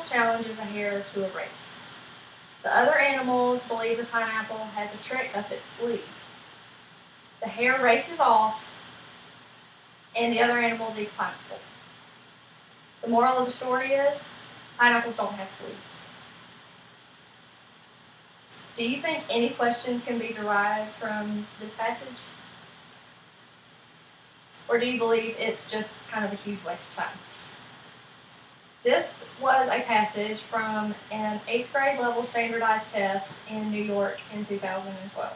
pineapple challenges a hare to a race. The other animals believe the pineapple has a trick up its sleeve. The hare races off, and the other animals eat the pineapple. The moral of the story is, pineapples don't have sleeves. Do you think any questions can be derived from this passage? Or do you believe it's just kind of a huge waste of time? This was a passage from an 8th grade level standardized test in New York in 2012.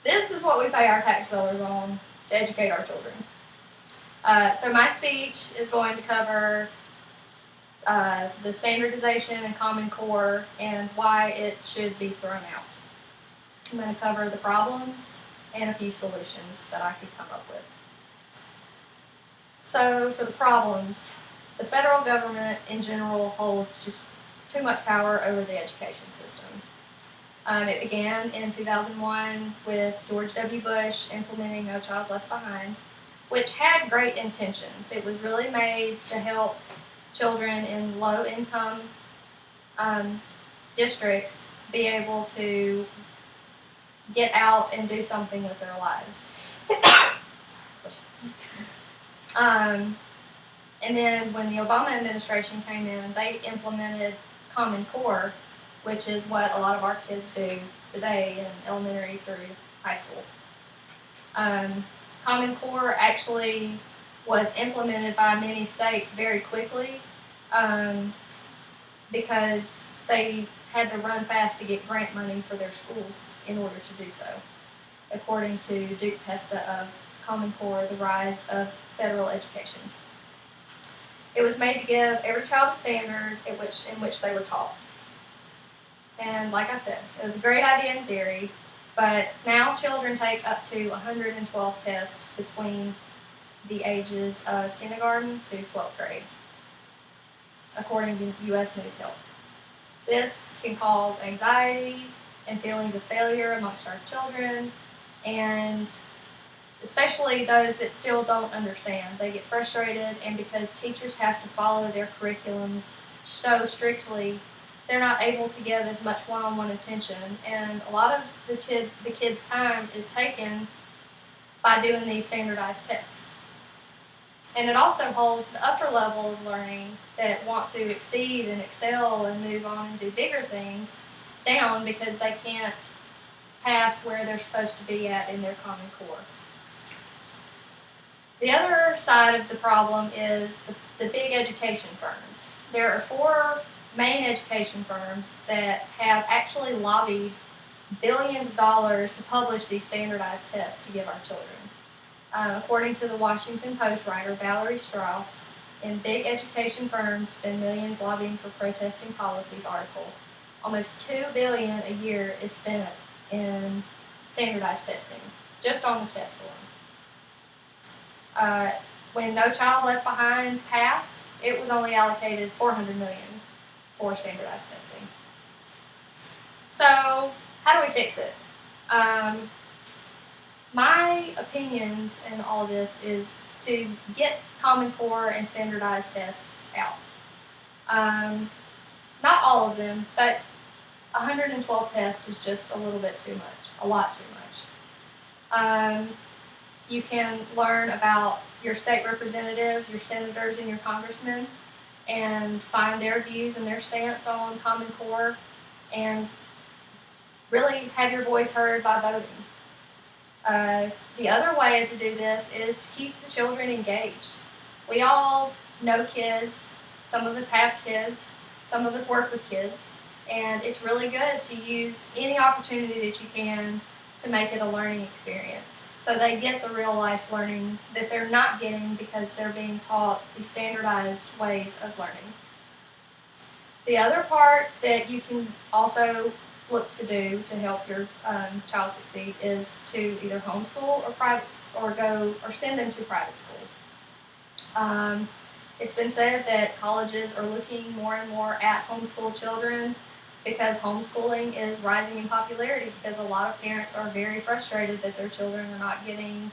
This is what we pay our tax dollars on to educate our children. So my speech is going to cover the standardization and Common Core and why it should be thrown out. I'm going to cover the problems and a few solutions that I could come up with. So for the problems, the federal government in general holds just too much power over the education system. It began in 2001 with George W. Bush implementing No Child Left Behind, which had great intentions. It was really made to help children in low-income districts be able to get out and do something with their lives. And then when the Obama administration came in, they implemented Common Core, which is what a lot of our kids do today in elementary through high school. Common Core actually was implemented by many states very quickly because they had to run fast to get grant money for their schools in order to do so, according to Duke Pesta of Common Core, The Rise of Federal Education. It was made to give every child a standard in which they were taught. And like I said, it was a great idea in theory, but now children take up to 112 tests between the ages of kindergarten to 12th grade, according to U.S. News Health. This can cause anxiety and feelings of failure amongst our children, and especially those that still don't understand. They get frustrated, and because teachers have to follow their curriculums so strictly, they're not able to give as much one-on-one attention, and a lot of the kids' time is taken by doing these standardized tests. And it also holds the upper level of learning that want to exceed and excel and move on and do bigger things down because they can't pass where they're supposed to be at in their Common Core. The other side of the problem is the big education firms. There are 4 main education firms that have actually lobbied billions of dollars to publish these standardized tests to give our children. According to the Washington Post writer Valerie Strauss, in Big Education Firms Spend Millions Lobbying for Protesting Policies article, almost $2 billion a year is spent in standardized testing, just on the test alone. When No Child Left Behind passed, it was only allocated $400 million for standardized testing. So, how do we fix it? My opinions in all of this is to get Common Core and standardized tests out. Not all of them, but 112 tests is just a little bit too much, a lot too much. You can learn about your state representatives, your senators, and your congressmen, and find their views and their stance on Common Core, and really have your voice heard by voting. The other way to do this is to keep the children engaged. We all know kids, some of us have kids, some of us work with kids, and it's really good to use any opportunity that you can to make it a learning experience, so they get the real life learning that they're not getting because they're being taught these standardized ways of learning. The other part that you can also look to do to help your child succeed is to either homeschool or send them to private school. It's been said that colleges are looking more and more at homeschool children because homeschooling is rising in popularity because a lot of parents are very frustrated that their children are not getting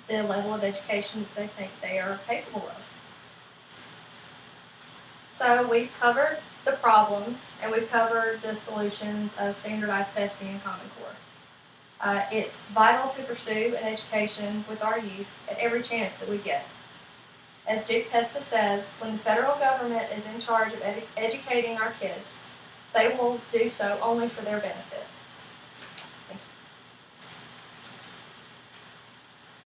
the level of education that they think they are capable of. So we've covered the problems and we've covered the solutions of standardized testing and Common Core. It's vital to pursue an education with our youth at every chance that we get. As Duke Pesta says, when the federal government is in charge of educating our kids, they will do so only for their benefit.